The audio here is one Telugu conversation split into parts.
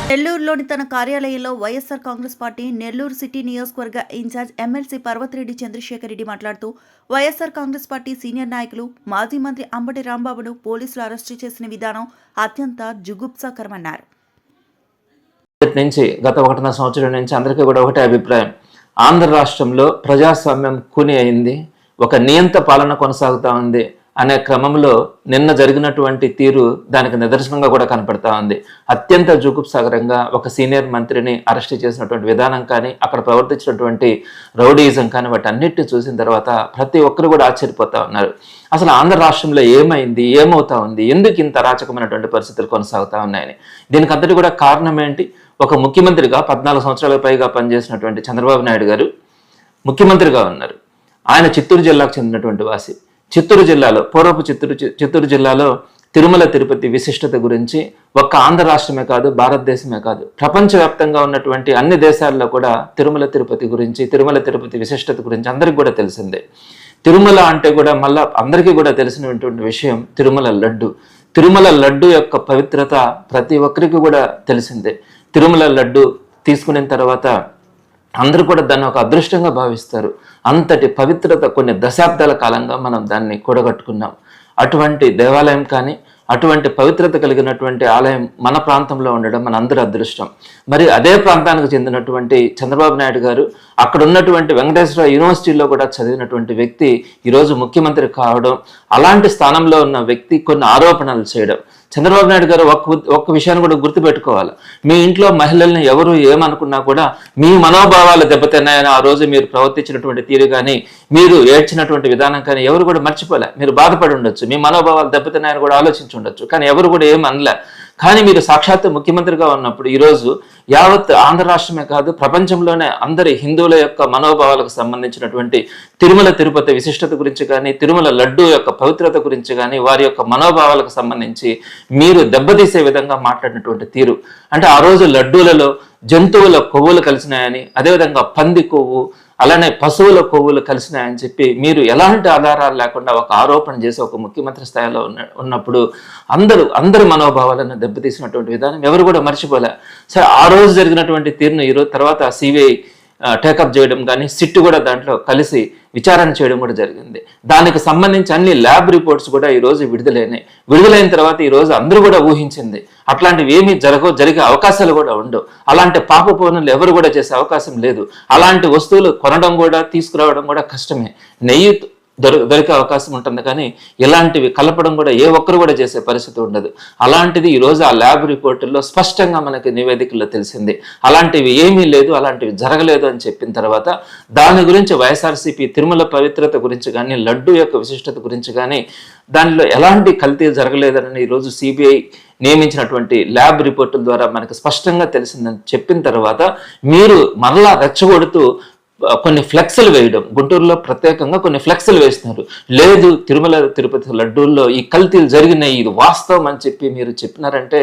నెల్లూరులోని తన కార్యాలయంలో వైఎస్ఆర్ కాంగ్రెస్ పార్టీ నెల్లూరు సిటీ నియోజకవర్గ ఇన్ఛార్జ్ ఎమ్మెల్సీ పర్వతిరెడ్డి చంద్రశేఖర్ రెడ్డి మాట్లాడుతూ వైఎస్ఆర్ కాంగ్రెస్ పార్టీ సీనియర్ నాయకులు మాజీ మంత్రి అంబటి రాంబాబును పోలీసులు అరెస్టు చేసిన విధానం అత్యంత జుగుప్సాకరమన్నారు. నుంచి గత 1.5 సంవత్సరం నుంచి అందరికీ కూడా ఒకటే అభిప్రాయం, ఆంధ్ర రాష్ట్రంలో ప్రజాస్వామ్యం కూని అయింది, ఒక నియంత పాలన కొనసాగుతూ ఉంది అనే క్రమంలో నిన్న జరిగినటువంటి తీరు దానికి నిదర్శనంగా కూడా కనపడతా ఉంది. అత్యంత జుగుప్సాకరంగా ఒక సీనియర్ మంత్రిని అరెస్ట్ చేసినటువంటి విధానం కానీ, అక్కడ ప్రవర్తించినటువంటి రౌడీయిజం కానీ, వాటన్నిటిని చూసిన తర్వాత ప్రతి ఒక్కరు కూడా ఆశ్చర్యపోతా ఉన్నారు. అసలు ఆంధ్ర రాష్ట్రంలో ఏమైంది, ఏమవుతా ఉంది, ఎందుకు ఇంత అరాచకమైనటువంటి పరిస్థితులు కొనసాగుతూ ఉన్నాయని. దీనికి అంతటి కూడా కారణం ఏంటి? ఒక ముఖ్యమంత్రిగా 14 సంవత్సరాలకు పైగా పనిచేసినటువంటి చంద్రబాబు నాయుడు గారు ముఖ్యమంత్రిగా ఉన్నారు. ఆయన చిత్తూరు జిల్లాకు చెందినటువంటి వాసి. చిత్తూరు జిల్లాలో, పూర్వపు చిత్తూరు జిల్లాలో తిరుమల తిరుపతి విశిష్టత గురించి ఒక్క ఆంధ్ర రాష్ట్రమే కాదు, భారతదేశమే కాదు, ప్రపంచవ్యాప్తంగా ఉన్నటువంటి అన్ని దేశాల్లో కూడా తిరుమల తిరుపతి గురించి, తిరుమల తిరుపతి విశిష్టత గురించి అందరికీ కూడా తెలిసిందే. తిరుమల అంటే కూడా మళ్ళా అందరికీ కూడా తెలిసినటువంటి విషయం తిరుమల లడ్డు. తిరుమల లడ్డు యొక్క పవిత్రత ప్రతి ఒక్కరికి కూడా తెలిసిందే. తిరుమల లడ్డు తీసుకున్న తర్వాత అందరూ కూడా దాన్ని ఒక అదృష్టంగా భావిస్తారు. అంతటి పవిత్రత కొన్ని దశాబ్దాల కాలంగా మనం దాన్ని కూడగట్టుకున్నాం. అటువంటి దేవాలయం కానీ, అటువంటి పవిత్రత కలిగినటువంటి ఆలయం మన ప్రాంతంలో ఉండడం మన అందరి అదృష్టం. మరి అదే ప్రాంతానికి చెందినటువంటి చంద్రబాబు నాయుడు గారు అక్కడ ఉన్నటువంటి వెంకటేశ్వర యూనివర్సిటీలో కూడా చదివినటువంటి వ్యక్తి ఈరోజు ముఖ్యమంత్రి కావడం, అలాంటి స్థానంలో ఉన్న వ్యక్తి కొన్ని ఆరోపణలు చేయడం. చంద్రబాబు నాయుడు గారు ఒక్క విషయాన్ని కూడా గుర్తుపెట్టుకోవాలి. మీ ఇంట్లో మహిళల్ని ఎవరు ఏమనుకున్నా కూడా మీ మనోభావాలు దెబ్బతిన్నాయని ఆ రోజు మీరు ప్రవర్తించినటువంటి తీరు కానీ, మీరు ఏడ్చినటువంటి విధానం కానీ ఎవరు కూడా మర్చిపోలే. మీరు బాధపడి ఉండొచ్చు, మీ మనోభావాలు దెబ్బతిన్నాయని కూడా ఆలోచించి ఉండొచ్చు, కానీ ఎవరు కూడా ఏం అనలే. కానీ మీరు సాక్షాత్తు ముఖ్యమంత్రిగా ఉన్నప్పుడు ఈరోజు యావత్ ఆంధ్ర రాష్ట్రమే కాదు, ప్రపంచంలోనే అందరి హిందువుల యొక్క మనోభావాలకు సంబంధించినటువంటి తిరుమల తిరుపతి విశిష్టత గురించి కానీ, తిరుమల లడ్డు యొక్క పవిత్రత గురించి కానీ, వారి యొక్క మనోభావాలకు సంబంధించి మీరు దెబ్బతీసే విధంగా మాట్లాడినటువంటి తీరు అంటే, ఆ రోజు లడ్డూలలో జంతువుల కొవ్వులు కలిసినాయని, అదేవిధంగా పంది కొవ్వు, అలానే పశువుల కొవ్వులు కలిసినాయని చెప్పి మీరు ఎలాంటి ఆధారాలు లేకుండా ఒక ఆరోపణ చేసి ఒక ముఖ్యమంత్రి స్థాయిలో ఉన్నప్పుడు అందరి మనోభావాలను దెబ్బతీసినటువంటి విధానం ఎవరు కూడా మర్చిపోలే. సరే, ఆ రోజు జరిగినటువంటి తీరును ఈరోజు తర్వాత సిబిఐ టేకప్ చేయడం కానీ, సిట్ కూడా దాంట్లో కలిసి విచారణ చేయడం కూడా జరిగింది. దానికి సంబంధించి అన్ని ల్యాబ్ రిపోర్ట్స్ కూడా ఈరోజు విడుదలైన తర్వాత ఈరోజు అందరూ కూడా ఊహించింది అట్లాంటివి ఏమీ జరిగే అవకాశాలు కూడా ఉండవు. అలాంటి పాప పనులు ఎవరు కూడా చేసే అవకాశం లేదు. అలాంటి వస్తువులు కొనడం కూడా, తీసుకురావడం కూడా కష్టమే. నెయ్యి దొరికే అవకాశం ఉంటుంది, కానీ ఇలాంటివి కలపడం కూడా ఏ ఒక్కరు కూడా చేసే పరిస్థితి ఉండదు. అలాంటిది ఈరోజు ఆ ల్యాబ్ రిపోర్టుల్లో స్పష్టంగా మనకి నివేదికల్లో తెలిసింది. అలాంటివి ఏమీ లేదు, అలాంటివి జరగలేదు అని చెప్పిన తర్వాత దాని గురించి వైఎస్ఆర్సీపీ తిరుమల పవిత్రత గురించి కానీ, లడ్డు యొక్క విశిష్టత గురించి కానీ, దానిలో ఎలాంటి కల్తీ జరగలేదని ఈరోజు సిబిఐ నియమించినటువంటి ల్యాబ్ రిపోర్టుల ద్వారా మనకు స్పష్టంగా తెలిసిందని చెప్పిన తర్వాత మీరు మరలా రెచ్చగొడుతూ కొన్ని ఫ్లెక్స్లు వేయడం, గుంటూరులో ప్రత్యేకంగా కొన్ని ఫ్లెక్స్లు వేస్తున్నారు. లేదు, తిరుమల తిరుపతి లడ్డూల్లో ఈ కల్తీలు జరిగినాయి, ఇది వాస్తవం అని చెప్పి మీరు చెప్పినారంటే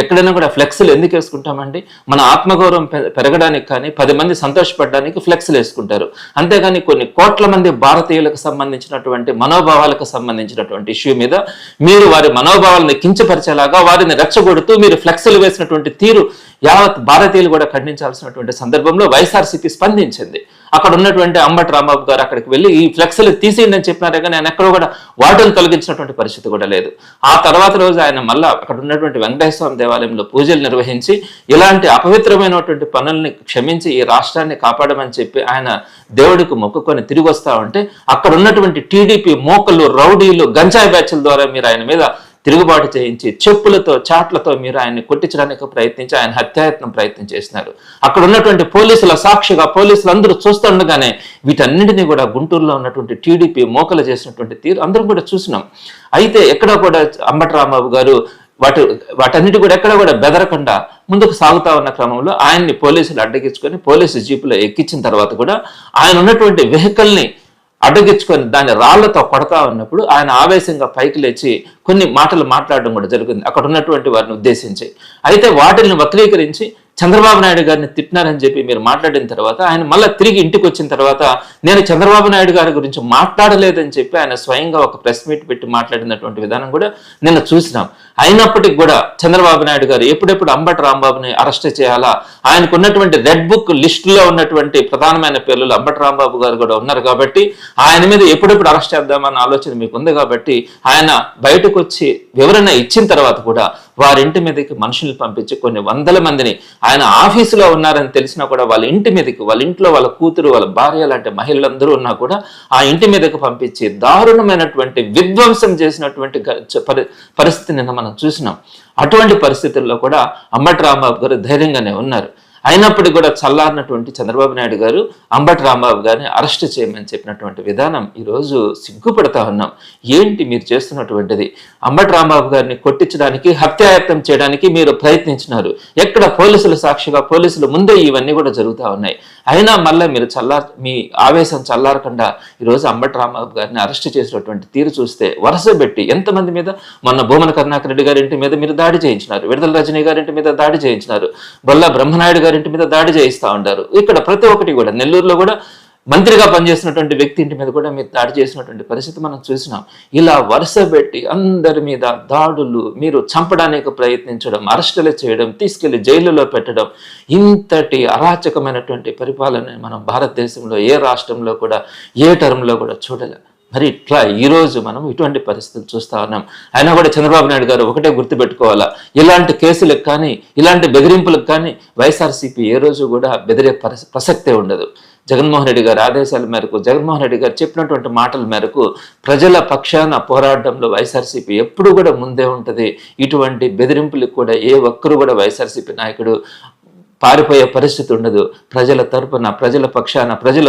ఎక్కడైనా కూడా ఫ్లెక్స్లు ఎందుకు వేసుకుంటామండి? మన ఆత్మగౌరవం పెరగడానికి కానీ, 10 మంది సంతోషపడడానికి ఫ్లెక్స్లు వేసుకుంటారు. అంతేగాని కొన్ని కోట్ల మంది భారతీయులకు సంబంధించినటువంటి మనోభావాలకు సంబంధించినటువంటి ఇష్యూ మీద మీరు వారి మనోభావాలను కించపరిచేలాగా వారిని రెచ్చగొడుతూ మీరు ఫ్లెక్స్లు వేసినటువంటి తీరు యావత్ భారతీయులు కూడా ఖండించాల్సినటువంటి సందర్భంలో వైఎస్ఆర్సీపీ స్పందించింది. అక్కడ ఉన్నటువంటి అంబటి రాంబాబు గారు అక్కడికి వెళ్ళి ఈ ఫ్లెక్స్లు తీసేయండి అని చెప్పినారే కానీ ఆయన ఎక్కడో కూడా వాటిని తొలగించినటువంటి పరిస్థితి కూడా లేదు. ఆ తర్వాత రోజు ఆయన మళ్ళా అక్కడ ఉన్నటువంటి వెంకటేశ్వర స్వామి దేవాలయంలో పూజలు నిర్వహించి ఇలాంటి అపవిత్రమైనటువంటి పనుల్ని క్షమించి ఈ రాష్ట్రాన్ని కాపాడమని చెప్పి ఆయన దేవుడికి మొక్కుకొని తిరిగి వస్తా ఉంటే అక్కడ ఉన్నటువంటి టీడీపీ మోకలు, రౌడీలు, గంజాయి బ్యాచ్ల ద్వారా మీరు ఆయన మీద తిరుగుబాటు చేయించి చెప్పులతో, చాట్లతో మీరు ఆయన్ని కొట్టించడానికి ప్రయత్నించి ఆయన హత్యాయత్నం ప్రయత్నం చేసినారు. అక్కడ ఉన్నటువంటి పోలీసుల సాక్షిగా పోలీసులు అందరూ చూస్తుండగానే వీటన్నిటినీ కూడా గుంటూరులో ఉన్నటువంటి టీడీపీ మోకలు చేసినటువంటి తీరు అందరం కూడా చూసినాం. అయితే ఎక్కడ కూడా అంబటి రాంబాబు గారు వాటన్నిటి కూడా ఎక్కడ కూడా బెదరకుండా ముందుకు సాగుతా ఉన్న క్రమంలో ఆయన్ని పోలీసులు అడ్డగించుకొని పోలీసు జీపులో ఎక్కించిన తర్వాత కూడా ఆయన ఉన్నటువంటి వెహికల్ని అడ్డగించుకొని దాన్ని రాళ్లతో కొడతా ఉన్నప్పుడు ఆయన ఆవేశంగా పైకి లేచి కొన్ని మాటలు మాట్లాడడం కూడా జరిగింది అక్కడ ఉన్నటువంటి వారిని ఉద్దేశించి. అయితే వాటిని వక్రీకరించి చంద్రబాబు నాయుడు గారిని తిట్టినారని చెప్పి మీరు మాట్లాడిన తర్వాత ఆయన మళ్ళీ తిరిగి ఇంటికి వచ్చిన తర్వాత నేను చంద్రబాబు నాయుడు గారి గురించి మాట్లాడలేదని చెప్పి ఆయన స్వయంగా ఒక ప్రెస్ మీట్ పెట్టి మాట్లాడినటువంటి విధానం కూడా నిన్న చూసినాం. అయినప్పటికీ కూడా చంద్రబాబు నాయుడు గారు ఎప్పుడెప్పుడు అంబటి రాంబాబుని అరెస్ట్ చేయాలా, ఆయనకు ఉన్నటువంటి రెడ్ బుక్ లిస్టులో ఉన్నటువంటి ప్రధానమైన పేర్లు అంబటి రాంబాబు గారు కూడా ఉన్నారు కాబట్టి ఆయన మీద ఎప్పుడెప్పుడు అరెస్ట్ చేద్దామన్న ఆలోచన మీకు ఉంది కాబట్టి ఆయన బయటకు వచ్చి వివరణ ఇచ్చిన తర్వాత కూడా వారింటి మీదకి మనుషుల్ని పంపించి కొన్ని వందల మందిని ఆయన ఆఫీసులో ఉన్నారని తెలిసినా కూడా వాళ్ళ ఇంటి మీదకి, వాళ్ళ ఇంట్లో వాళ్ళ కూతురు, వాళ్ళ భార్య లాంటి మహిళలందరూ ఉన్నా కూడా ఆ ఇంటి మీదకి పంపించి దారుణమైనటువంటి విధ్వంసం చేసినటువంటి పరిస్థితిని మనం చూసినాం. అటువంటి పరిస్థితుల్లో కూడా అంబటి రాంబాబు గారు ధైర్యంగానే ఉన్నారు. అయినప్పటికీ కూడా చల్లారినటువంటి చంద్రబాబు నాయుడు గారు అంబటి రాంబాబు గారిని అరెస్ట్ చేయమని చెప్పినటువంటి విధానం ఈరోజు సిగ్గుపడతా ఉన్నాం. ఏంటి మీరు చేస్తున్నటువంటిది? అంబటి రాంబాబు గారిని కొట్టించడానికి, హత్యాయత్నం చేయడానికి మీరు ప్రయత్నించినారు. ఎక్కడ పోలీసుల సాక్షిగా, పోలీసుల ముందే ఇవన్నీ కూడా జరుగుతూ ఉన్నాయి. అయినా మళ్ళీ మీరు మీ ఆవేశం చల్లారకుండా ఈరోజు అంబటి రాంబాబు గారిని అరెస్ట్ చేసినటువంటి తీరు చూస్తే వరుస పెట్టి ఎంతమంది మీద, మొన్న భూమన కరుణాకర్ రెడ్డి గారి ఇంటి మీద మీరు దాడి చేయించినారు, విడుదల రజనీ గారింటి మీద దాడి చేయించినారు, బొల్లా బ్రహ్మనాయుడు గారింటి మీద దాడి చేయిస్తూ ఉంటారు. ఇక్కడ ప్రతి ఒక్కటి కూడా నెల్లూరులో కూడా మంత్రిగా పనిచేసినటువంటి వ్యక్తి ఇంటి మీద కూడా మీరు దాడి చేసినటువంటి పరిస్థితి మనం చూసినాం. ఇలా వరుస పెట్టి అందరి మీద దాడులు, మీరు చంపడానికి ప్రయత్నించడం, అరెస్టులు చేయడం, తీసుకెళ్లి జైలులో పెట్టడం, ఇంతటి అరాచకమైనటువంటి పరిపాలన మనం భారతదేశంలో ఏ రాష్ట్రంలో కూడా ఏ టర్మ్లో కూడా చూడలే. మరి ఇట్లా ఈరోజు మనం ఇటువంటి పరిస్థితులు చూస్తూ ఉన్నాం. అయినా కూడా చంద్రబాబు నాయుడు గారు ఒకటే గుర్తుపెట్టుకోవాలా, ఇలాంటి కేసులకు కానీ ఇలాంటి బెదిరింపులకు కానీ వైఎస్ఆర్సీపీ ఏ రోజు కూడా బెదిరే ప్రసక్తే ఉండదు. జగన్మోహన్ రెడ్డి గారి ఆదేశాల మేరకు, జగన్మోహన్ రెడ్డి గారు చెప్పినటువంటి మాటల మేరకు ప్రజల పక్షాన పోరాటంలో వైఎస్ఆర్సీపీ ఎప్పుడు కూడా ముందే ఉంటుంది. ఇటువంటి బెదిరింపులకు కూడా ఏ ఒక్కరు కూడా వైఎస్ఆర్సీపీ నాయకుడు పారిపోయే పరిస్థితి ఉండదు. ప్రజల తరపున, ప్రజల పక్షాన, ప్రజల